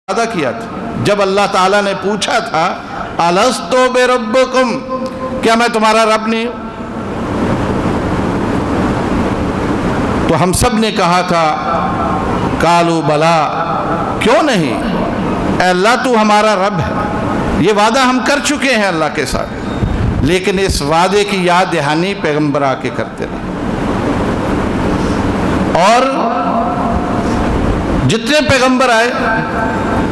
وعدہ کیا تھا جب اللہ تعالیٰ نے پوچھا تھا الستو بربکم، کیا میں تمہارا رب نہیں ہوں؟ تو ہم سب نے کہا تھا قالوا بلا، کیوں نہیں، اے اللہ تو ہمارا رب ہے۔ یہ وعدہ ہم کر چکے ہیں اللہ کے ساتھ، لیکن اس وعدے کی یاد دہانی پیغمبر آ کے کرتے رہے۔ اور جتنے پیغمبر آئے،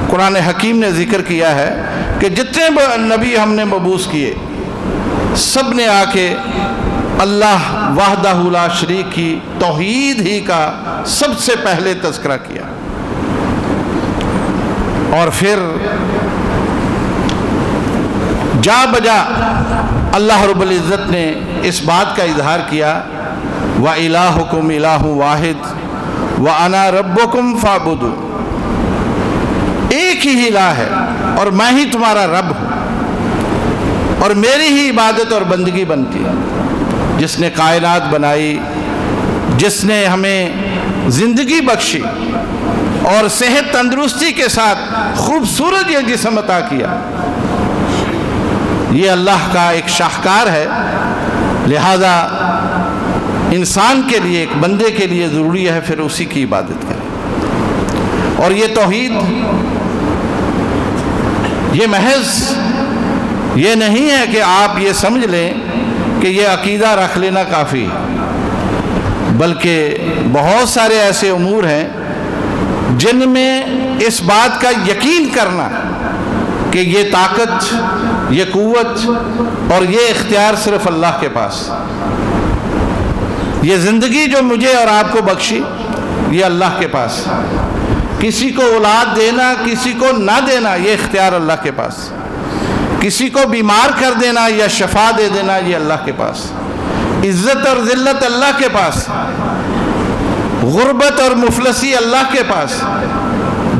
قرآن حکیم نے ذکر کیا ہے کہ جتنے نبی ہم نے مبعوث کیے، سب نے آ کے اللہ وحدہ لا شریک کی توحید ہی کا سب سے پہلے تذکرہ کیا، اور پھر جا بجا اللہ رب العزت نے اس بات کا اظہار کیا وَإِلَٰهُكُمْ إِلَٰهٌ وَاحِدٌ وَأَنَا رَبُّكُمْ فَاعْبُدُونِ، ایک ہی الہ ہے اور میں ہی تمہارا رب ہوں، اور میری ہی عبادت اور بندگی بنتی ہے۔ جس نے کائنات بنائی، جس نے ہمیں زندگی بخشی اور صحت تندرستی کے ساتھ خوبصورت یہ جسم عطا کیا، یہ اللہ کا ایک شاہکار ہے۔ لہذا انسان کے لیے، ایک بندے کے لیے ضروری ہے پھر اسی کی عبادت کرے۔ اور یہ توحید، یہ محض یہ نہیں ہے کہ آپ یہ سمجھ لیں کہ یہ عقیدہ رکھ لینا کافی ہے، بلکہ بہت سارے ایسے امور ہیں جن میں اس بات کا یقین کرنا کہ یہ طاقت، یہ قوت اور یہ اختیار صرف اللہ کے پاس، یہ زندگی جو مجھے اور آپ کو بخشی یہ اللہ کے پاس، کسی کو اولاد دینا کسی کو نہ دینا یہ اختیار اللہ کے پاس، کسی کو بیمار کر دینا یا شفا دے دینا یہ اللہ کے پاس، عزت اور ذلت اللہ کے پاس، غربت اور مفلسی اللہ کے پاس،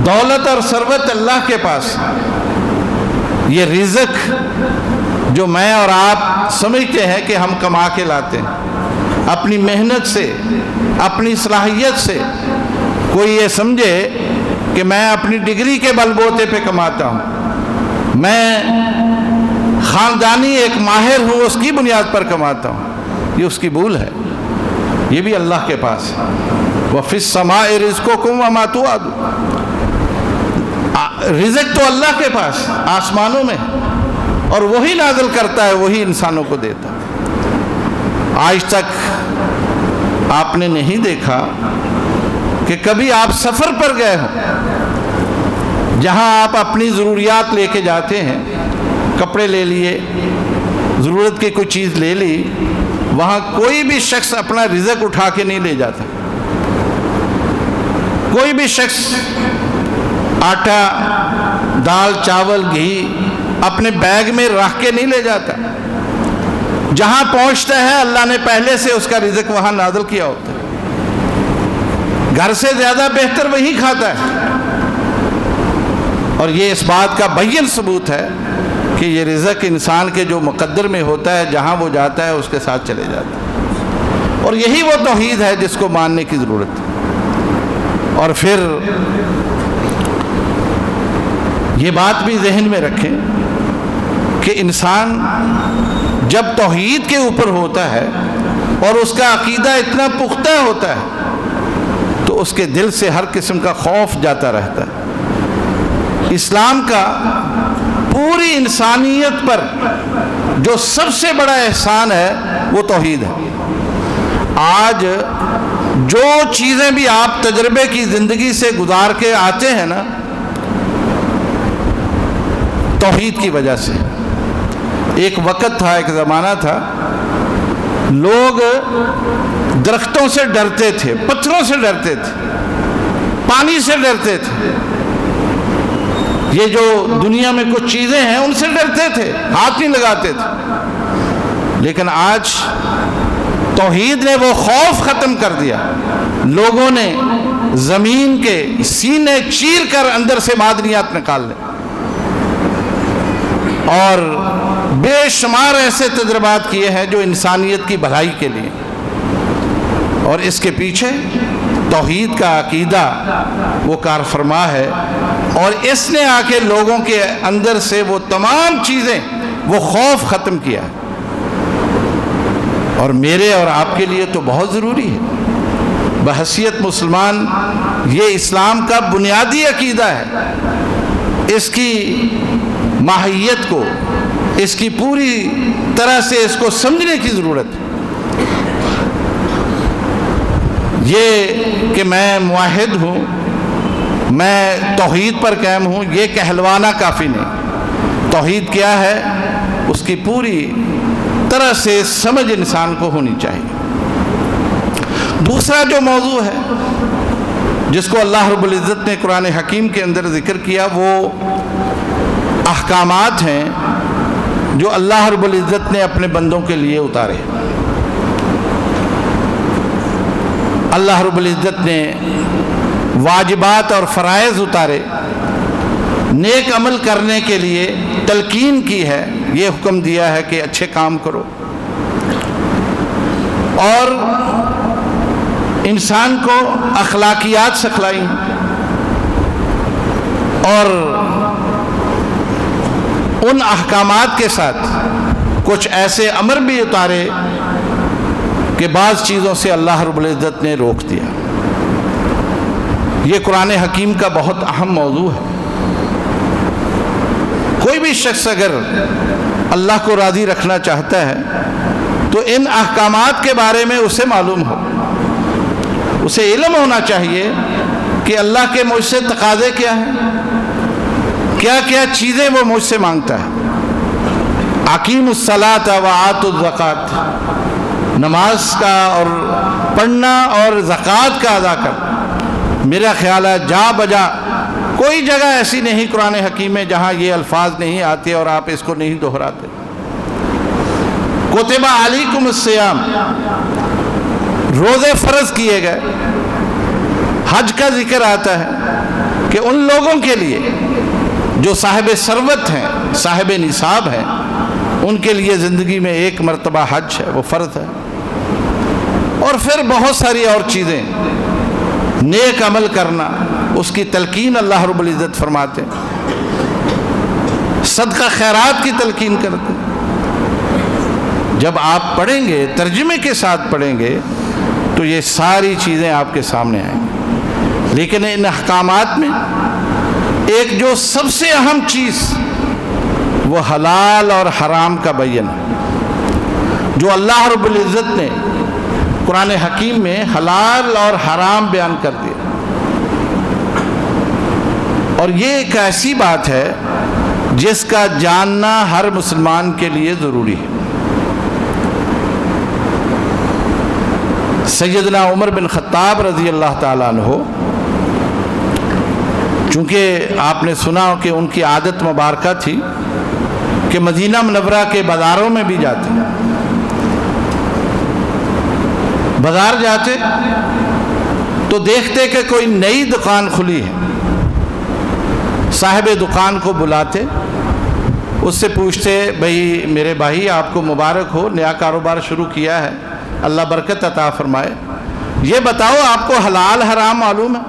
دولت اور ثروت اللہ کے پاس۔ یہ رزق جو میں اور آپ سمجھتے ہیں کہ ہم کما کے لاتے ہیں اپنی محنت سے، اپنی صلاحیت سے، کوئی یہ سمجھے کہ میں اپنی ڈگری کے بل بوتے پہ کماتا ہوں، میں خاندانی ایک ماہر ہوں اس کی بنیاد پر کماتا ہوں، یہ اس کی بھول ہے۔ یہ بھی اللہ کے پاس ہے۔ وَفِي السَّمَاءِ رِزْقُكُمْ وَمَا تُوعَدُونَ، رزق تو اللہ کے پاس آسمانوں میں، اور وہی نازل کرتا ہے، وہی انسانوں کو دیتا ہے۔ آج تک آپ نے نہیں دیکھا کہ کبھی آپ سفر پر گئے ہوں جہاں آپ اپنی ضروریات لے کے جاتے ہیں، کپڑے لے لیے، ضرورت کی کوئی چیز لے لی، وہاں کوئی بھی شخص اپنا رزق اٹھا کے نہیں لے جاتا، کوئی بھی شخص آٹا، دال، چاول، گھی اپنے بیگ میں رکھ کے نہیں لے جاتا۔ جہاں پہنچتا ہے اللہ نے پہلے سے اس کا رزق وہاں نازل کیا ہوتا ہے، گھر سے زیادہ بہتر وہی کھاتا ہے۔ اور یہ اس بات کا بین ثبوت ہے کہ یہ رزق انسان کے جو مقدر میں ہوتا ہے، جہاں وہ جاتا ہے اس کے ساتھ چلے جاتا ہے، اور یہی وہ توحید ہے جس کو ماننے کی ضرورت ہے۔ اور پھر یہ بات بھی ذہن میں رکھیں کہ انسان جب توحید کے اوپر ہوتا ہے اور اس کا عقیدہ اتنا پختہ ہوتا ہے تو اس کے دل سے ہر قسم کا خوف جاتا رہتا ہے۔ اسلام کا پوری انسانیت پر جو سب سے بڑا احسان ہے وہ توحید ہے۔ آج جو چیزیں بھی آپ تجربے کی زندگی سے گزار کے آتے ہیں نا، توحید کی وجہ سے۔ ایک وقت تھا، ایک زمانہ تھا، لوگ درختوں سے ڈرتے تھے، پتھروں سے ڈرتے تھے، پانی سے ڈرتے تھے، یہ جو دنیا میں کچھ چیزیں ہیں ان سے ڈرتے تھے، ہاتھ نہیں لگاتے تھے۔ لیکن آج توحید نے وہ خوف ختم کر دیا، لوگوں نے زمین کے سینے چیر کر اندر سے معدنیات نکال لیں، اور بے شمار ایسے تجربات کیے ہیں جو انسانیت کی بھلائی کے لیے، اور اس کے پیچھے توحید کا عقیدہ وہ کار فرما ہے۔ اور اس نے آ کے لوگوں کے اندر سے وہ تمام چیزیں، وہ خوف ختم کیا، اور میرے اور آپ کے لیے تو بہت ضروری ہے۔ بحیثیت مسلمان یہ اسلام کا بنیادی عقیدہ ہے، اس کی ماہیت کو، اس کی پوری طرح سے اس کو سمجھنے کی ضرورت ہے۔ یہ کہ میں موحد ہوں، میں توحید پر قائم ہوں، یہ کہلوانا کافی نہیں۔ توحید کیا ہے، اس کی پوری طرح سے سمجھ انسان کو ہونی چاہیے۔ دوسرا جو موضوع ہے جس کو اللہ رب العزت نے قرآن حکیم کے اندر ذکر کیا، وہ احکامات ہیں جو اللہ رب العزت نے اپنے بندوں کے لیے اتارے۔ اللہ رب العزت نے واجبات اور فرائض اتارے، نیک عمل کرنے کے لیے تلقین کی ہے، یہ حکم دیا ہے کہ اچھے کام کرو، اور انسان کو اخلاقیات سکھلائی، اور ان احکامات کے ساتھ کچھ ایسے امر بھی اتارے کہ بعض چیزوں سے اللہ رب العزت نے روک دیا۔ یہ قرآن حکیم کا بہت اہم موضوع ہے۔ کوئی بھی شخص اگر اللہ کو راضی رکھنا چاہتا ہے تو ان احکامات کے بارے میں اسے معلوم ہو، اسے علم ہونا چاہیے کہ اللہ کے مجھ سے تقاضے کیا ہیں، کیا کیا چیزیں وہ مجھ سے مانگتا ہے۔ اقیموا الصلاۃ وآتوا الزکوٰۃ، نماز کا اور پڑھنا اور زکوٰۃ کا ادا کرنا۔ میرا خیال ہے جا بجا کوئی جگہ ایسی نہیں قرآن حکیم میں جہاں یہ الفاظ نہیں آتے اور آپ اس کو نہیں دہراتے۔ کتب علیکم الصیام، روزے فرض کیے گئے۔ حج کا ذکر آتا ہے کہ ان لوگوں کے لیے جو صاحب ثروت ہیں، صاحب نصاب ہیں، ان کے لیے زندگی میں ایک مرتبہ حج ہے، وہ فرض ہے۔ اور پھر بہت ساری اور چیزیں، نیک عمل کرنا، اس کی تلقین اللہ رب العزت فرماتے ہیں، صدقہ خیرات کی تلقین کرتے ہیں۔ جب آپ پڑھیں گے، ترجمے کے ساتھ پڑھیں گے، تو یہ ساری چیزیں آپ کے سامنے آئیں گی۔ لیکن ان احکامات میں ایک جو سب سے اہم چیز، وہ حلال اور حرام کا بیان ہے، جو اللہ رب العزت نے قرآن حکیم میں حلال اور حرام بیان کر دیا۔ اور یہ ایک ایسی بات ہے جس کا جاننا ہر مسلمان کے لیے ضروری ہے۔ سیدنا عمر بن خطاب رضی اللہ تعالیٰ عنہ، چونکہ آپ نے سنا کہ ان کی عادت مبارکہ تھی کہ مدینہ منورہ کے بازاروں میں بھی جاتے، بازار جاتے تو دیکھتے کہ کوئی نئی دکان کھلی ہے، صاحب دکان کو بلاتے، اس سے پوچھتے، بھئی میرے بھائی آپ کو مبارک ہو، نیا کاروبار شروع کیا ہے، اللہ برکت عطا فرمائے، یہ بتاؤ آپ کو حلال حرام معلوم ہے؟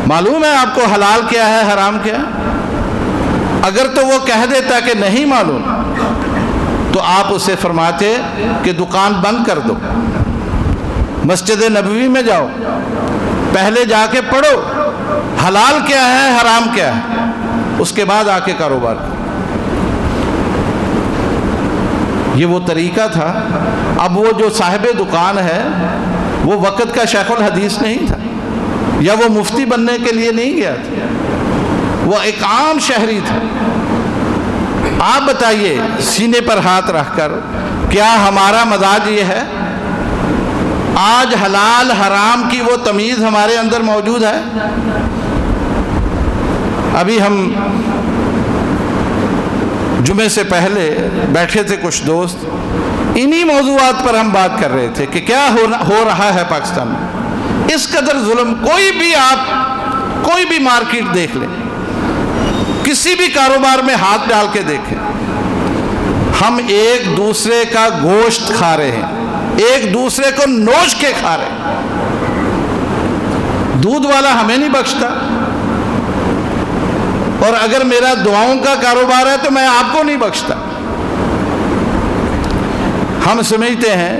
معلوم ہے آپ کو حلال کیا ہے حرام کیا ہے؟ اگر تو وہ کہہ دیتا کہ نہیں معلوم، تو آپ اسے فرماتے کہ دکان بند کر دو، مسجد نبوی میں جاؤ، پہلے جا کے پڑھو حلال کیا ہے حرام کیا ہے، اس کے بعد آ کے کاروبار کرو۔ یہ وہ طریقہ تھا۔ اب وہ جو صاحب دکان ہے وہ وقت کا شیخ الحدیث نہیں تھا، یا وہ مفتی بننے کے لیے نہیں گیا تھا، وہ ایک عام شہری تھا۔ آپ بتائیے سینے پر ہاتھ رکھ کر، کیا ہمارا مزاج یہ ہے؟ آج حلال حرام کی وہ تمیز ہمارے اندر موجود ہے؟ ابھی ہم جمعے سے پہلے بیٹھے تھے کچھ دوست، انہی موضوعات پر ہم بات کر رہے تھے کہ کیا ہو رہا ہے پاکستان میں، اس قدر ظلم۔ کوئی بھی مارکیٹ دیکھ لیں، کسی بھی کاروبار میں ہاتھ ڈال کے دیکھیں، ہم ایک دوسرے کا گوشت کھا رہے ہیں، ایک دوسرے کو نوچ کے کھا رہے ہیں۔ دودھ والا ہمیں نہیں بخشتا، اور اگر میرا دعاؤں کا کاروبار ہے تو میں آپ کو نہیں بخشتا۔ ہم سمجھتے ہیں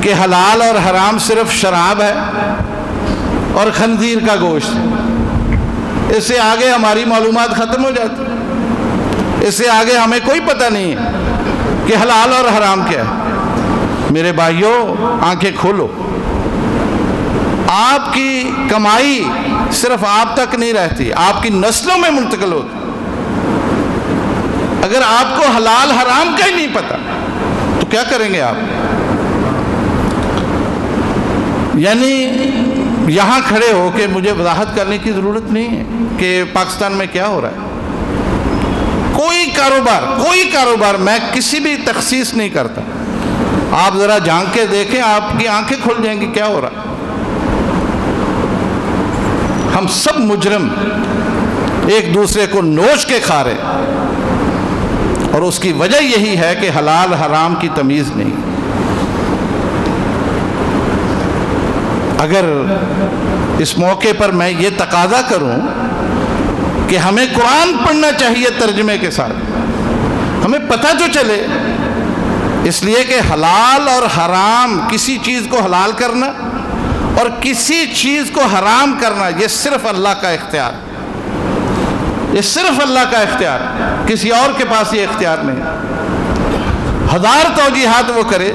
کہ حلال اور حرام صرف شراب ہے اور خنزیر کا گوشت ہے، اس سے آگے ہماری معلومات ختم ہو جاتی، اس سے آگے ہمیں کوئی پتہ نہیں ہے کہ حلال اور حرام کیا ہے۔ میرے بھائیوں، آنکھیں کھولو، آپ کی کمائی صرف آپ تک نہیں رہتی، آپ کی نسلوں میں منتقل ہوتی۔ اگر آپ کو حلال حرام کا ہی نہیں پتہ تو کیا کریں گے آپ؟ یعنی یہاں کھڑے ہو کے مجھے وضاحت کرنے کی ضرورت نہیں ہے کہ پاکستان میں کیا ہو رہا ہے۔ کوئی کاروبار میں کسی بھی تخصیص نہیں کرتا، آپ ذرا جھانک کے دیکھیں، آپ کی آنکھیں کھل جائیں گی کیا ہو رہا ہے۔ ہم سب مجرم ایک دوسرے کو نوچ کے کھا رہے، اور اس کی وجہ یہی ہے کہ حلال حرام کی تمیز نہیں۔ اگر اس موقع پر میں یہ تقاضا کروں کہ ہمیں قرآن پڑھنا چاہیے ترجمے کے ساتھ، ہمیں پتہ تو چلے، اس لیے کہ حلال اور حرام، کسی چیز کو حلال کرنا اور کسی چیز کو حرام کرنا، یہ صرف اللہ کا اختیار ہے، یہ صرف اللہ کا اختیار ہے، کسی اور کے پاس یہ اختیار نہیں۔ ہزار توجیحات وہ کرے،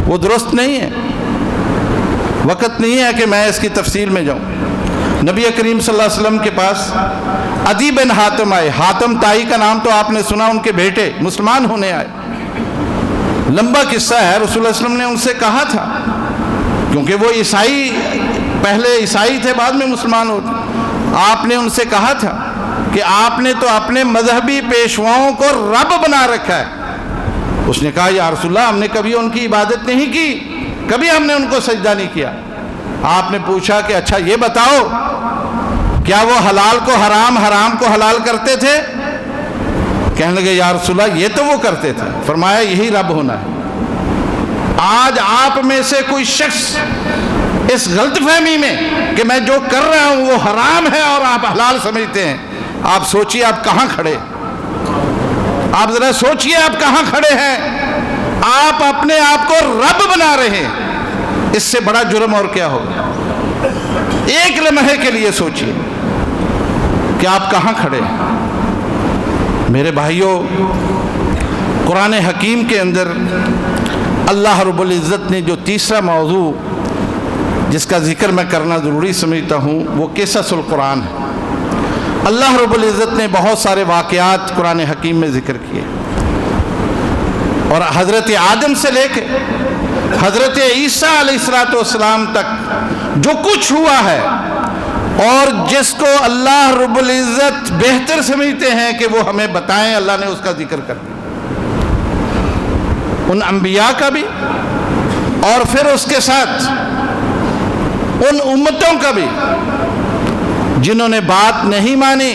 وہ درست نہیں ہے۔ وقت نہیں ہے کہ میں اس کی تفصیل میں جاؤں۔ نبی کریم صلی اللہ علیہ وسلم کے پاس عدی بن حاتم آئے، حاتم تائی کا نام تو آپ نے سنا، ان کے بیٹے مسلمان ہونے آئے، لمبا قصہ ہے۔ رسول اللہ صلی اللہ علیہ وسلم نے ان سے کہا تھا، کیونکہ وہ عیسائی، پہلے عیسائی تھے بعد میں مسلمان ہوتے، آپ نے ان سے کہا تھا کہ آپ نے تو اپنے مذہبی پیشواؤں کو رب بنا رکھا ہے۔ اس نے کہا یا رسول اللہ، ہم نے کبھی ان کی عبادت نہیں کی، کبھی ہم نے ان کو سجدہ نہیں کیا۔ آپ نے پوچھا کہ اچھا یہ بتاؤ، کیا وہ حلال کو حرام، حرام کو حلال کرتے تھے؟ کہنے لگے یا رسول اللہ یہ تو وہ کرتے تھے۔ فرمایا یہی رب ہونا ہے۔ آج آپ میں سے کوئی شخص اس غلط فہمی میں کہ میں جو کر رہا ہوں وہ حرام ہے اور آپ حلال سمجھتے ہیں، آپ سوچئے آپ کہاں کھڑے، آپ ذرا سوچئے آپ کہاں کھڑے ہیں۔ آپ اپنے آپ کو رب بنا رہے ہیں، اس سے بڑا جرم اور کیا ہوگا؟ ایک لمحے کے لیے سوچئے کہ آپ کہاں کھڑے ہیں۔ میرے بھائیوں، قرآن حکیم کے اندر اللہ رب العزت نے جو تیسرا موضوع جس کا ذکر میں کرنا ضروری سمجھتا ہوں وہ قصص القرآن ہے۔ اللہ رب العزت نے بہت سارے واقعات قرآن حکیم میں ذکر کیے، اور حضرت آدم سے لے کے حضرت عیسیٰ علیہ السلام تک جو کچھ ہوا ہے اور جس کو اللہ رب العزت بہتر سمجھتے ہیں کہ وہ ہمیں بتائیں، اللہ نے اس کا ذکر کر دیا، ان انبیاء کا بھی، اور پھر اس کے ساتھ ان امتوں کا بھی جنہوں نے بات نہیں مانی،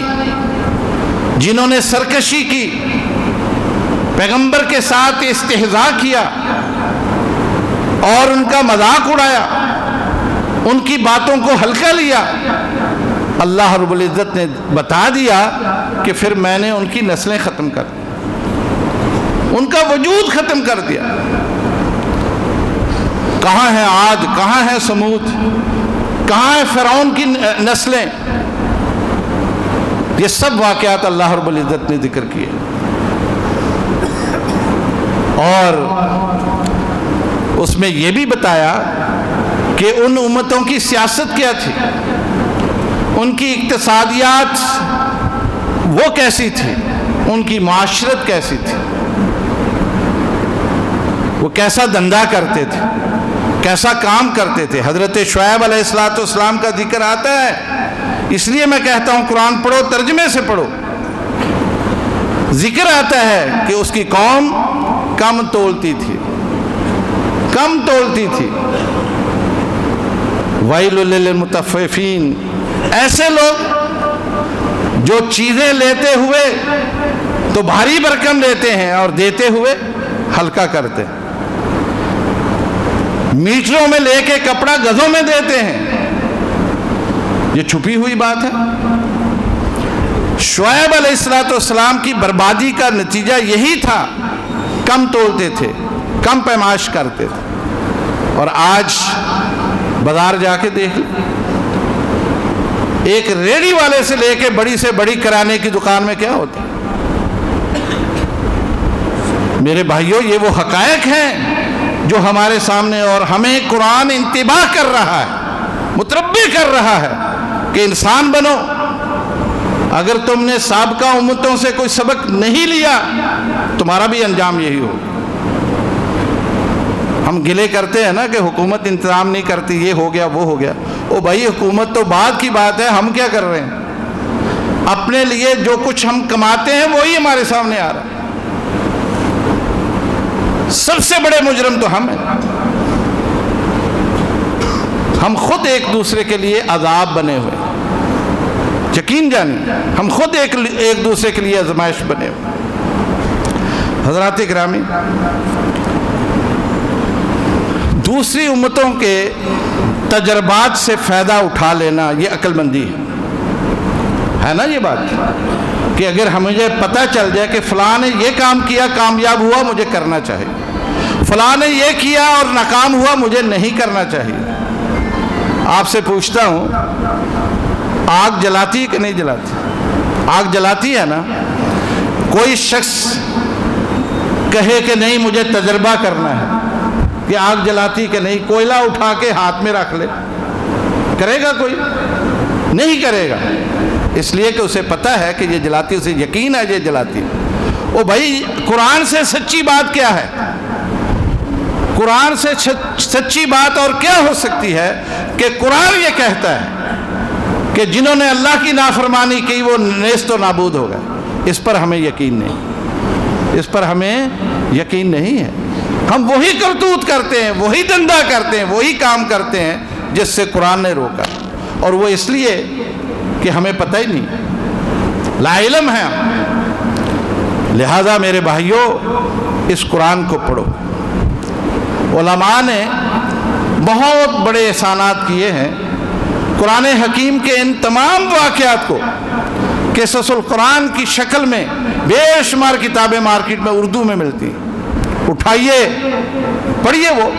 جنہوں نے سرکشی کی، پیغمبر کے ساتھ استہزاء کیا اور ان کا مذاق اڑایا، ان کی باتوں کو ہلکا لیا۔ اللہ رب العزت نے بتا دیا کہ پھر میں نے ان کی نسلیں ختم کر دی، ان کا وجود ختم کر دیا۔ کہاں ہے عاد، کہاں ہے سمود، کہاں ہے فرعون کی نسلیں؟ یہ سب واقعات اللہ رب العزت نے ذکر کیے، اور اس میں یہ بھی بتایا کہ ان امتوں کی سیاست کیا تھی، ان کی اقتصادیات وہ کیسی تھی، ان کی معاشرت کیسی تھی، وہ کیسا دھندا کرتے تھے، کیسا کام کرتے تھے۔ حضرت شعیب علیہ السلام کا ذکر آتا ہے، اس لیے میں کہتا ہوں قرآن پڑھو، ترجمے سے پڑھو۔ ذکر آتا ہے کہ اس کی قوم کم تولتی تھی، کم تولتی تھی۔ ویل للمطففین، ایسے لوگ جو چیزیں لیتے ہوئے تو بھاری بھرکم لیتے ہیں اور دیتے ہوئے ہلکا کرتے ہیں، میٹروں میں لے کے کپڑا گزوں میں دیتے ہیں۔ یہ چھپی ہوئی بات ہے۔ شعیب علیہ السلام کی بربادی کا نتیجہ یہی تھا، کم تولتے تھے، کم پیمائش کرتے تھے۔ اور آج بازار جا کے دیکھ لیں، ایک ریڑھی والے سے لے کے بڑی سے بڑی کرانے کی دکان میں کیا ہوتا ہے؟ میرے بھائیوں، یہ وہ حقائق ہیں جو ہمارے سامنے، اور ہمیں قرآن انتباہ کر رہا ہے، متربی کر رہا ہے کہ انسان بنو۔ اگر تم نے سابقہ امتوں سے کوئی سبق نہیں لیا، تمہارا بھی انجام یہی ہو۔ ہم گلے کرتے ہیں نا کہ حکومت انتظام نہیں کرتی، یہ ہو گیا وہ ہو گیا۔ او بھائی، حکومت تو بعد کی بات ہے، ہم کیا کر رہے ہیں؟ اپنے لیے جو کچھ ہم کماتے ہیں وہی ہمارے سامنے آ رہا ہے۔ سب سے بڑے مجرم تو ہم ہیں۔ ہم خود ایک دوسرے کے لیے عذاب بنے ہوئے، یقین جانیں، ہم خود ایک دوسرے کے لیے آزمائش بنے ہوئے۔ حضرات گرامی، دوسری امتوں کے تجربات سے فائدہ اٹھا لینا یہ عقل مندی ہے نا؟ یہ بات کہ اگر ہمیں پتہ چل جائے کہ فلاں نے یہ کام کیا، کامیاب ہوا، مجھے کرنا چاہیے، فلاں نے یہ کیا اور ناکام ہوا، مجھے نہیں کرنا چاہیے۔ آپ سے پوچھتا ہوں، آگ جلاتی ہے کہ نہیں جلاتی؟ آگ جلاتی ہے نا؟ کوئی شخص کہے کہ نہیں مجھے تجربہ کرنا ہے کہ آگ جلاتی کہ نہیں، کوئلہ اٹھا کے ہاتھ میں رکھ لے، کرے گا کوئی؟ نہیں کرے گا، اس لیے کہ اسے پتہ ہے کہ یہ جلاتی، اسے یقین ہے یہ جلاتی۔ او بھائی، قرآن سے سچی بات کیا ہے؟ قرآن سے سچی بات اور کیا ہو سکتی ہے کہ قرآن یہ کہتا ہے کہ جنہوں نے اللہ کی نافرمانی کی وہ نیست و نابود ہو گئے۔ اس پر ہمیں یقین نہیں، اس پر ہمیں یقین نہیں ہے۔ ہم وہی کرتوت کرتے ہیں، وہی دندہ کرتے ہیں، وہی کام کرتے ہیں جس سے قرآن نے روکا، اور وہ اس لیے کہ ہمیں پتہ ہی نہیں، لا علم ہے۔ لہذا میرے بھائیوں، اس قرآن کو پڑھو۔ علماء نے بہت بڑے احسانات کیے ہیں قرآن حکیم کے ان تمام واقعات کو قصص القرآن کی شکل میں بے شمار کتابیں مارکیٹ میں اردو میں ملتی ہیں، اٹھائیے پڑھیے، وہ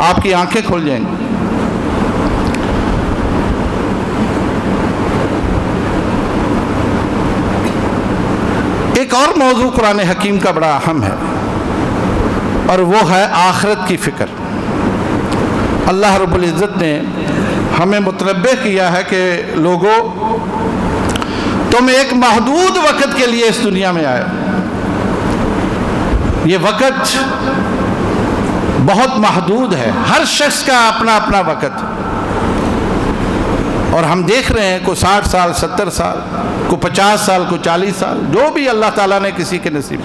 آپ کی آنکھیں کھل جائیں گی۔ ایک اور موضوع قرآن حکیم کا بڑا اہم ہے، اور وہ ہے آخرت کی فکر۔ اللہ رب العزت نے ہمیں متنبہ کیا ہے کہ لوگوں، تم ایک محدود وقت کے لیے اس دنیا میں آئے، یہ وقت بہت محدود ہے، ہر شخص کا اپنا اپنا وقت ہے، اور ہم دیکھ رہے ہیں کوئی 60 سال، 70 سال، کوئی 50 سال، کوئی 40 سال، جو بھی اللہ تعالیٰ نے کسی کے نصیب۔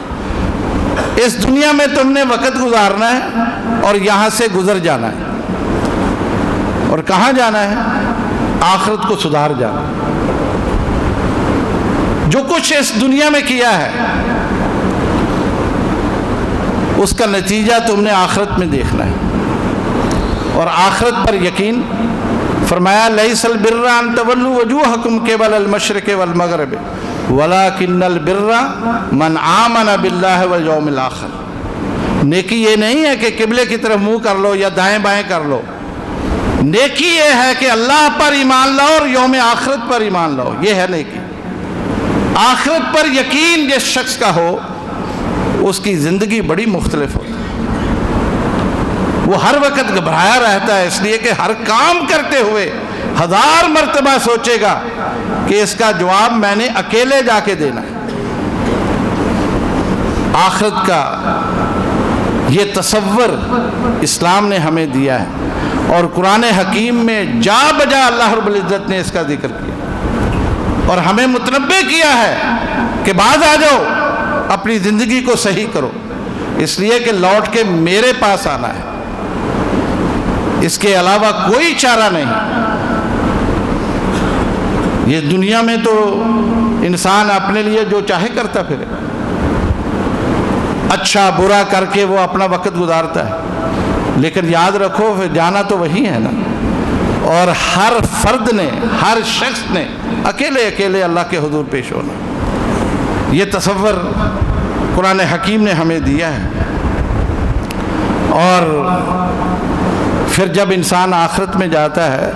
اس دنیا میں تم نے وقت گزارنا ہے اور یہاں سے گزر جانا ہے، اور کہاں جانا ہے؟ آخرت کو سدھار جانا۔ جو کچھ اس دنیا میں کیا ہے اس کا نتیجہ تم نے آخرت میں دیکھنا ہے، اور آخرت پر یقین۔ فرمایا لیس البر ان تولوا وجوہکم قبل المشرق والمغرب ولکن البر من آمن باللہ والیوم الآخر۔ نیکی یہ نہیں ہے کہ قبلے کی طرف منہ کر لو یا دائیں بائیں کر لو، نیکی یہ ہے کہ اللہ پر ایمان لاؤ اور یوم آخرت پر ایمان لاؤ، یہ ہے نیکی۔ آخرت پر یقین جس شخص کا ہو اس کی زندگی بڑی مختلف ہوتی ہے، وہ ہر وقت گھبرایا رہتا ہے، اس لیے کہ ہر کام کرتے ہوئے 1000 مرتبہ سوچے گا کہ اس کا جواب میں نے اکیلے جا کے دینا ہے۔ آخرت کا یہ تصور اسلام نے ہمیں دیا ہے، اور قرآن حکیم میں جا بجا اللہ رب العزت نے اس کا ذکر کیا، اور ہمیں متنبہ کیا ہے کہ باز آ جاؤ، اپنی زندگی کو صحیح کرو، اس لیے کہ لوٹ کے میرے پاس آنا ہے، اس کے علاوہ کوئی چارہ نہیں۔ یہ دنیا میں تو انسان اپنے لیے جو چاہے کرتا پھرے، اچھا برا کر کے وہ اپنا وقت گزارتا ہے، لیکن یاد رکھو پھر جانا تو وہی ہے نا۔ اور ہر فرد نے، ہر شخص نے اکیلے اکیلے اللہ کے حضور پیش ہونا. یہ تصور قرآن حکیم نے ہمیں دیا ہے. اور پھر جب انسان آخرت میں جاتا ہے،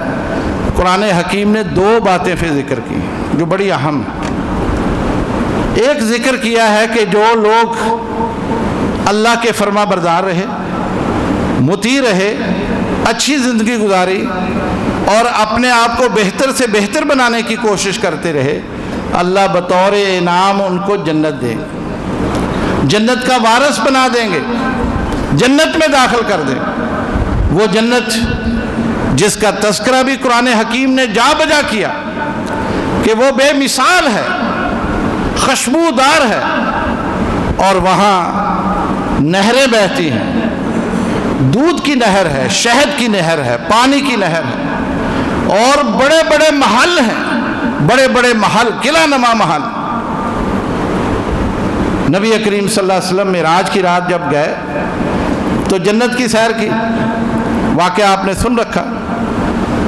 قرآن حکیم نے 2 باتیں پھر ذکر کی جو بڑی اہم ہیں. ایک ذکر کیا ہے کہ جو لوگ اللہ کے فرما بردار رہے، مطیع رہے، اچھی زندگی گزاری اور اپنے آپ کو بہتر سے بہتر بنانے کی کوشش کرتے رہے، اللہ بطور انعام ان کو جنت دیں گے، جنت کا وارث بنا دیں گے، جنت میں داخل کر دیں گے. وہ جنت جس کا تذکرہ بھی قرآن حکیم نے جا بجا کیا کہ وہ بے مثال ہے، خوشبودار ہے، اور وہاں نہریں بہتی ہیں، دودھ کی نہر ہے، شہد کی نہر ہے، پانی کی نہر ہے، اور بڑے بڑے محل ہیں، بڑے بڑے محل، قلعہ نما محل. نبی کریم صلی اللہ علیہ وسلم معراج کی رات جب گئے تو جنت کی سیر کی. واقعہ آپ نے سن رکھا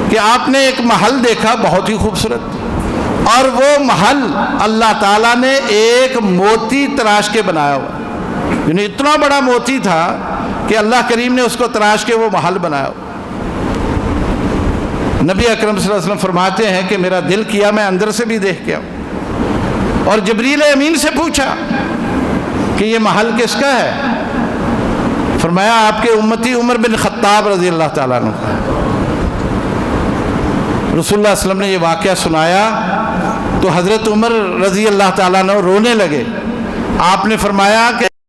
کہ آپ نے ایک محل دیکھا بہت ہی خوبصورت، اور وہ محل اللہ تعالیٰ نے ایک موتی تراش کے بنایا ہوا، یعنی اتنا بڑا موتی تھا کہ اللہ کریم نے اس کو تراش کے وہ محل بنایا ہوا. نبی اکرم صلی اللہ علیہ وسلم فرماتے ہیں کہ میرا دل کیا میں اندر سے بھی دیکھ کے آؤں، اور جبریل امین سے پوچھا کہ یہ محل کس کا ہے؟ فرمایا آپ کے امتی عمر بن خطاب رضی اللہ تعالیٰ عنہ کا. رسول اللہ صلی اللہ علیہ وسلم نے یہ واقعہ سنایا تو حضرت عمر رضی اللہ تعالیٰ عنہ رونے لگے. آپ نے فرمایا کہ